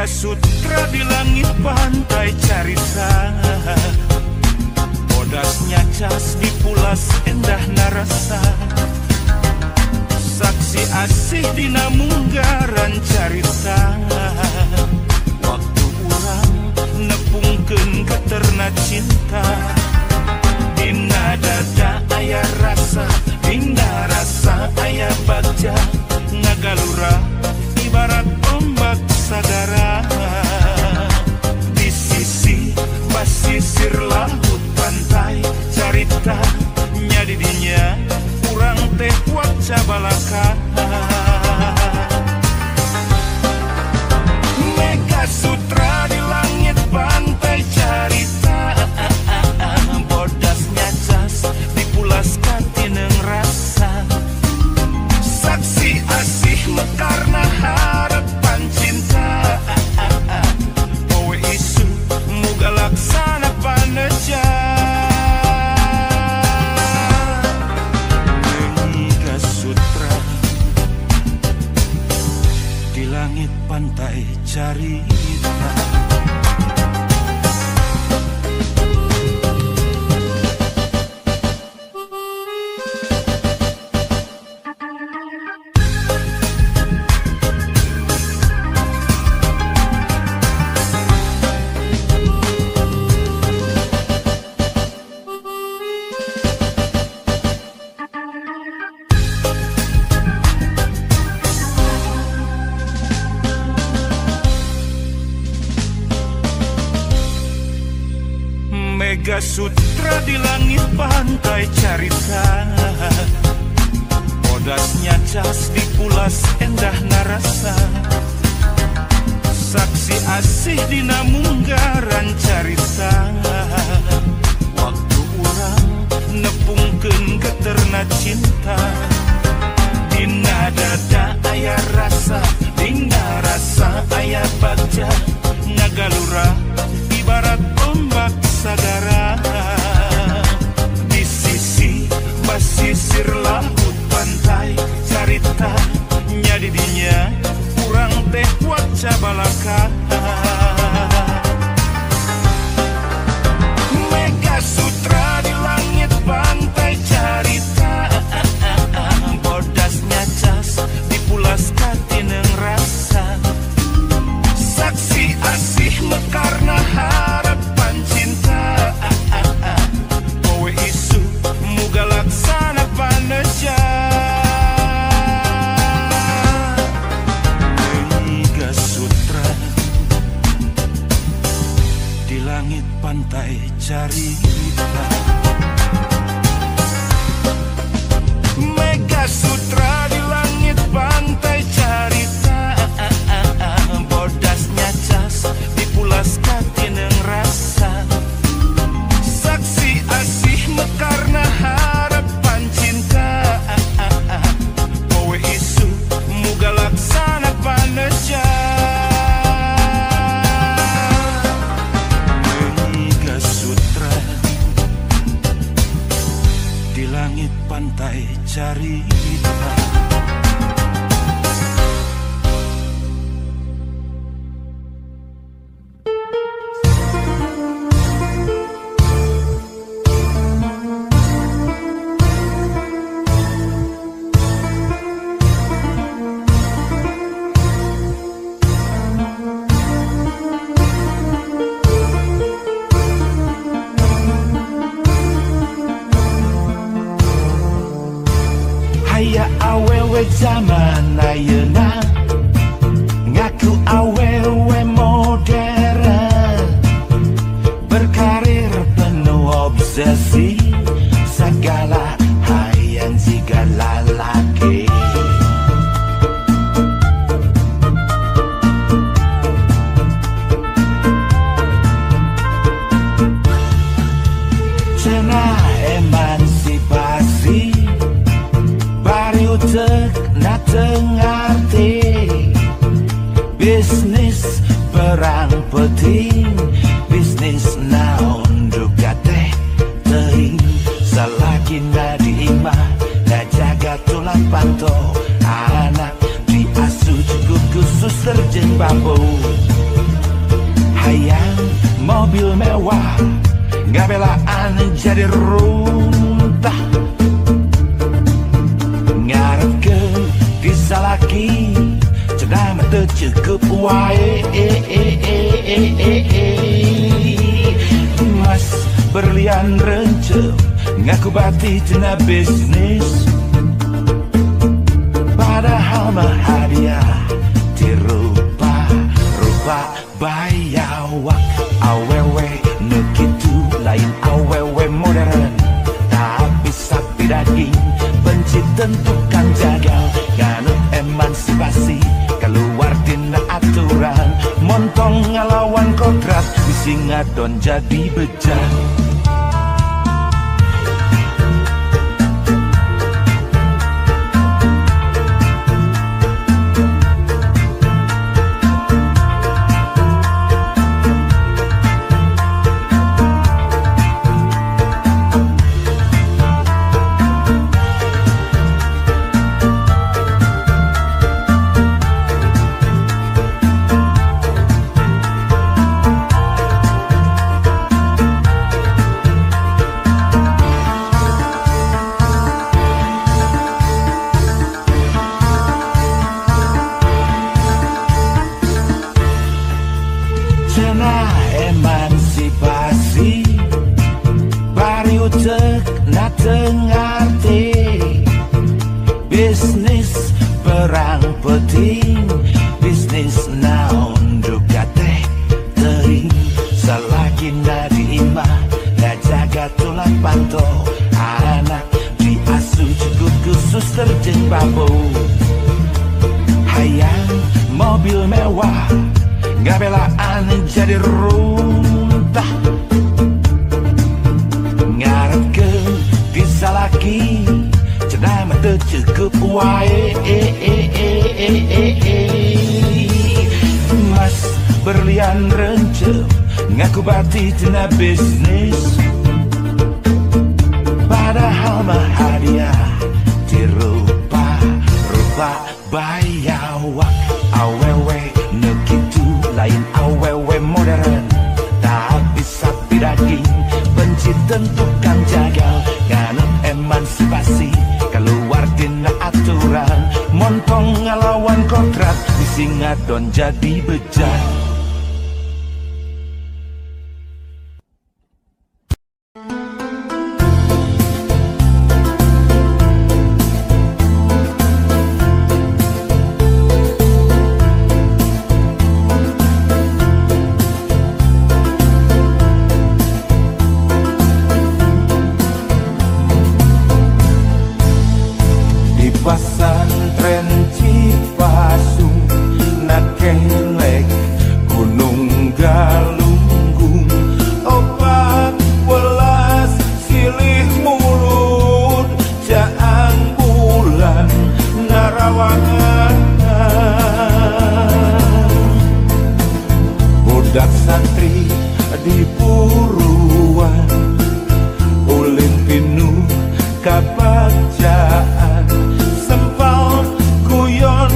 Mega Sutra di langit pantai carita, bodasnya cas di pulas endah narasa, saksi asih dina munggaran carita, waktu urang nepungkeun katerna cinta, dina dada aya rasa, dina rasa aya bagja, ngagalura ibarat ombak sagara, di sisi basisir laut pantai carita, nya didinya urang teh waca balaka. Mega Sutra di langit pantai carita, bodasnya cas dipulas katineng rasa, saksi asih mekarna harapan cinta, poe isu muga laksana paneja. Mega Sutra di langit pantai carita. Mega Sutra di langit pantai carita, bodasnya cas dipulas endah narasa, saksi asih dina munggaran carita, waktu urang nepungkeun katerna cinta, dina dada aya rasa, dina rasa aya bagja, ngagalura ibarat ombak sagara, di sisi basisir laut pantai carita, nya didinya urang teh waca balaka. Mega Sutra di langit pantai carita, bodasnya cas dipulas katineng rasa, saksi asih mekarna harapan cinta, poe isu muga laksana paneja. Mega Sutra di langit pantai carita. Mega Sutra di langit pantai carita, bodasnya cas dipulas katineng rasa, saksi asih mekarna harapan cinta, poe isu muga laksana paneja. Mega Sutra di langit pantai carita. Aya awewe zaman ayeuna ngaku awewe modern, berkarir penuh obsesi, segala hayang jiga lalaki. Cenah emansipasi bari utek na tengarti, bisnis perang penting, bisnis naon juga teh teuing, salaki na diimah na jaga tulang panto, anak diasuh cukup khusus terjeng bambu. mobil mewah, gak belaan jadi runtah. Ngarep ke desa laki, cenah mah teu cukup wae. Mas berlian rencep, ngaku bati cenah bisnis. Padahal mah hadiah dirupa-rupa bayawak. Awewe nu kitu lain awewe modern, tapi sapi daging benci tentukan jagal. Ganut emansipasi keluar dina aturan, montong ngalawan kodrat bisi ngadon jadi bejat. Emansipasi bari utek na tengarte, bisnis perang penting, bisnis naon duka teh teuing. Salaki na diimah ngajaga tulang panto, anak diasuh cukup khusus terjeng babo. Hayang mobil mewah, gak belaan jadi runtah. Ngarep ke desa laki, cenah mah teu cukup wae. Mas berlian rencep, ngaku bati cenah bisnis. Padahal mah hadiah dirupa-rupa bayawak. Awewe nu kitu lain awewe modern, tapi sapi daging benci tentukan jagal. Ganut emansipasi keluar dina aturan, montong ngalawan kodrat bisi ngadon jadi bejat. Pesantren Cipasung nakelek Gunung Galunggung, 14 silih mulut jaang bulan narawangan. Budak santri di Puruan, ulin pinuh kabacaan, sempal guyon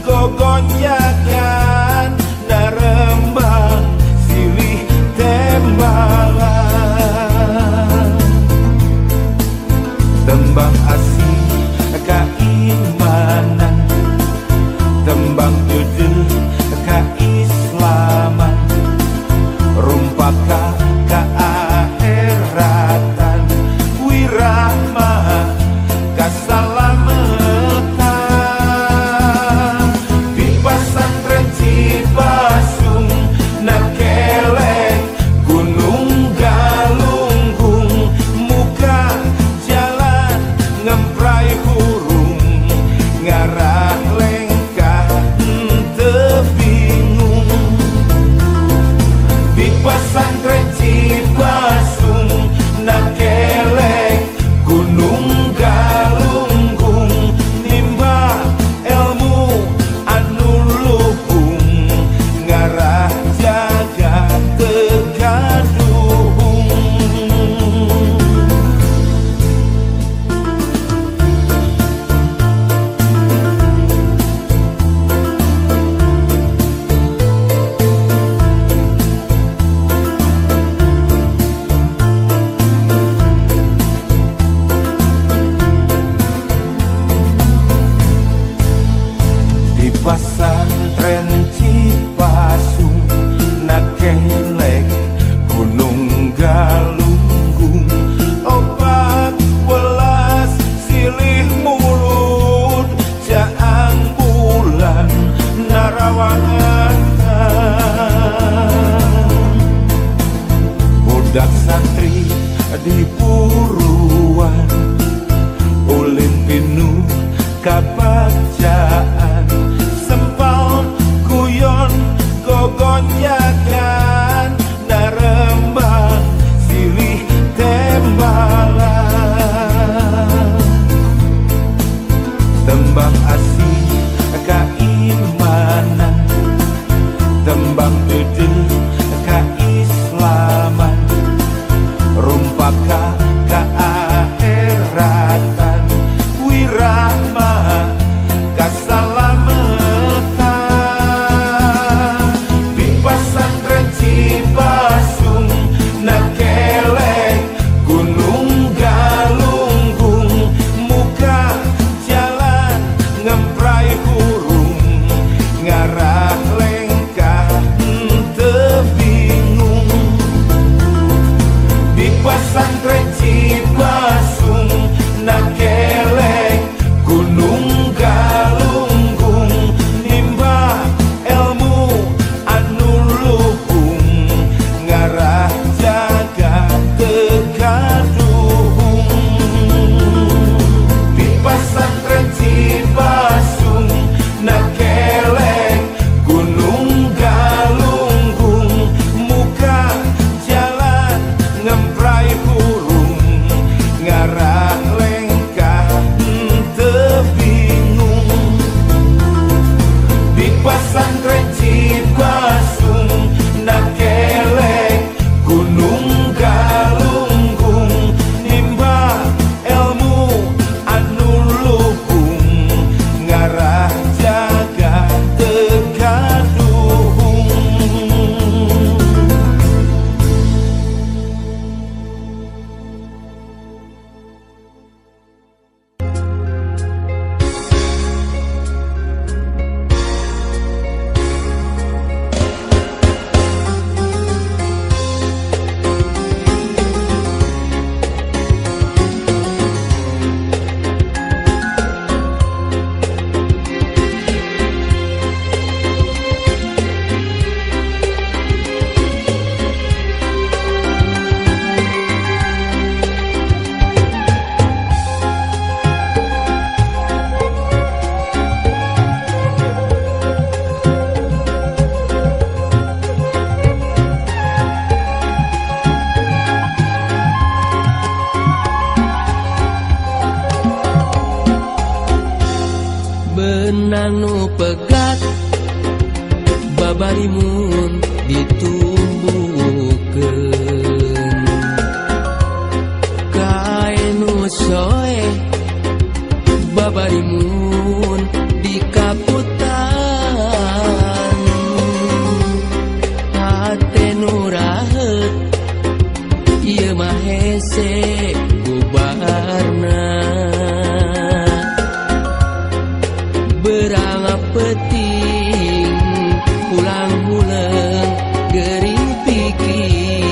gogonjakan, narembang silih tembalan. Tembang asih keimanan, tembang jujur keislaman, rumpaka keakhiratan, wirahmah kasalamatan. Di pesantren Cipasung nakelek Gunung Galunggung, muka jalan ngemprai hurung, ngarah lengkah teu bingung. Di pesantren Cipasung nakelek Gunung Galunggung, nimba ilmu anu luhung, ngarah jaga tegaduhung. budak santri di Puruan, ulin pinu kabacaan, sempal kuyon gogonjakan, narembang silih tembalan, tembang asih keimanan, tembang bedel keislaman, rumpaka keakhiratan, wirahma keselamatan. Di pesantren Cipasung Nakeleng Gunung Galunggung, muka jalan ngemprai hurung, ngarah lengkah tebingung. Di pesantren Cipasung Nakeleng Gunung Galunggung, nimba ilmu anu luhung, ngarah jaga tegaduhung. Di pesantren Cipasung Nakeleng Gunung Galunggung, muka jalan ngemprai hurung, ngarah lengkah tebingung. Di pesantren Cipasung Nakeleng Gunung Galunggung, nimba ilmu anu luhung, ngarah jaga tegaduhung. Benang nu pegat babarimun ditumbuhkeun, kain nu soe babarimun dikaputan, hate nu rahet ieu mah hese bubarna. Berang peting pulang-pulang gering pikir,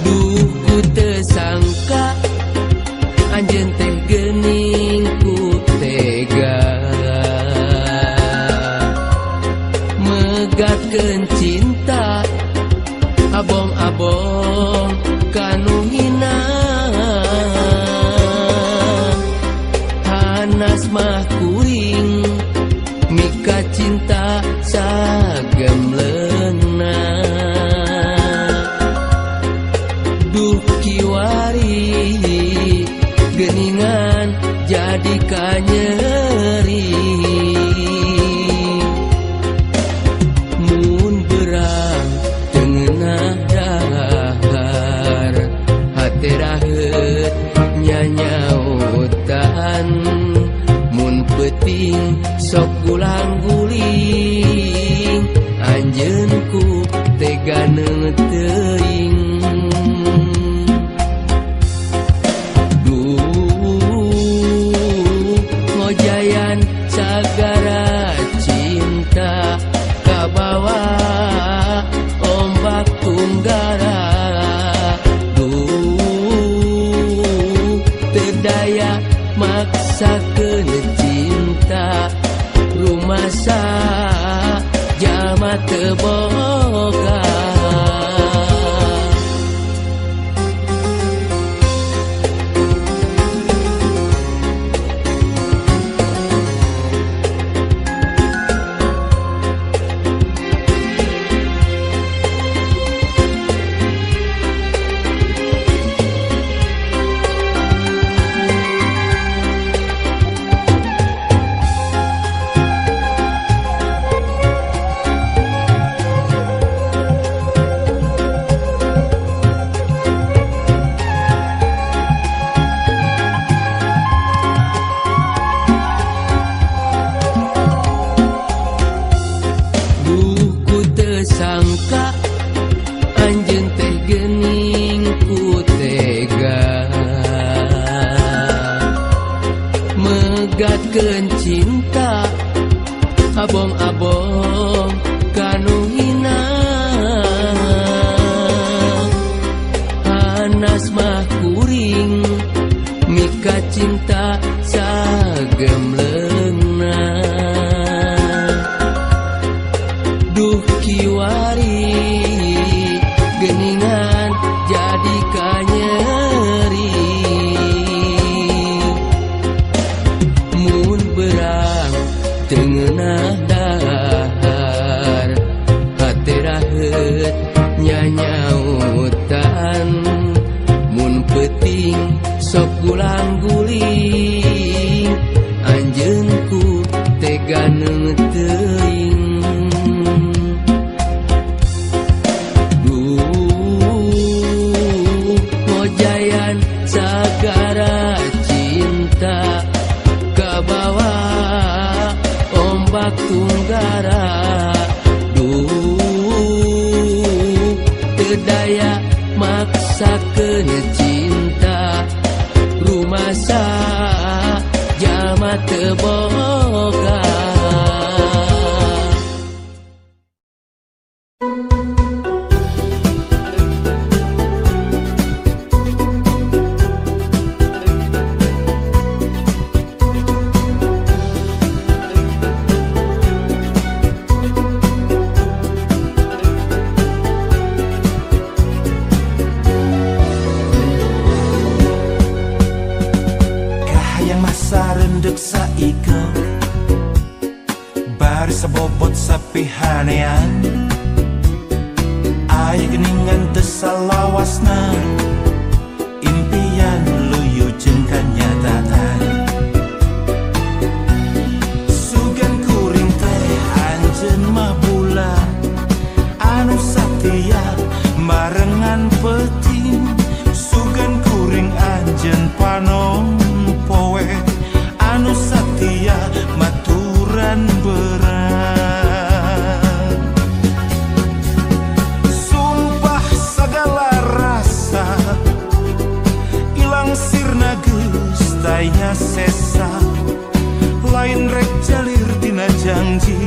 duh ku teu sangka anjeun teh geuning ku tega, megatkeun cinta abong-abong kanu hina. Hanas mah kuring mika cinta sagem leuna, duh kiwari geuningan jadi kanyeri. Mun berang tengenah dahar, hate raheut nyanyautan, mun peting sok gulang-guling, anjeun ku tega teuing. Duh ngojayan sagara cinta kabawa ombak tunggara. Duh teu daya maksakeun cinta, rumasa jalma teu boga. duh kiwari geningan jadi kanyeri mun berang tengenah dahar hate raheut nyanyautan mun peuting sok gulang-guling anjeun ku tega teuing ngojayan sagara cinta kabawa ombak tunggara teu daya maksakeun cinta rumasa jalma teu boga sarendek saika bari sabobot sapihanean aya geningan teu salawasna impian luyu jeung kanyataan sugan kuring teh anjeun mah bulan anu satia barengan peuting sugan kuring anjeun panon poe anu satia maturan berat sumpah segala rasa ilang sirna geus tayna sesa lain rek jalir tina janji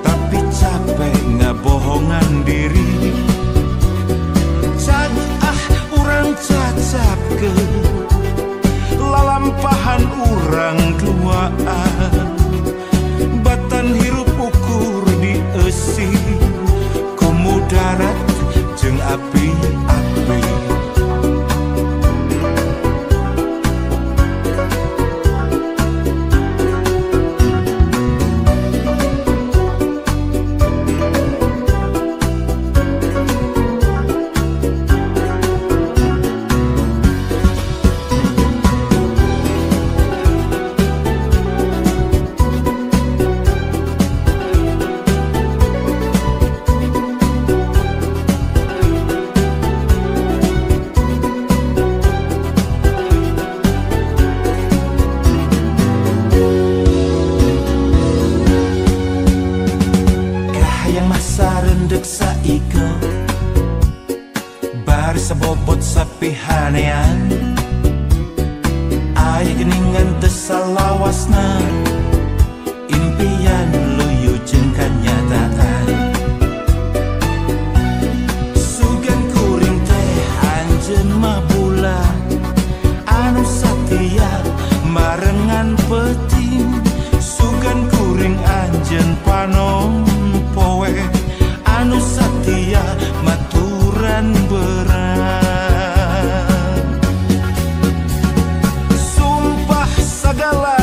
tapi capek ngabohongan diri cag urang cacapkeun lalampahan urang duaan batan hirup ukur di eusi kumu darat jeung api-api sarendek saika bari sabobot sapihanean aya geningan teu salawasna impian luyu jeung kanyataan sugan kuring teh anjeun mah bulan anu satia barengan peuting sugan kuring anjeun panon poe anu satia maturan berat sumpah segala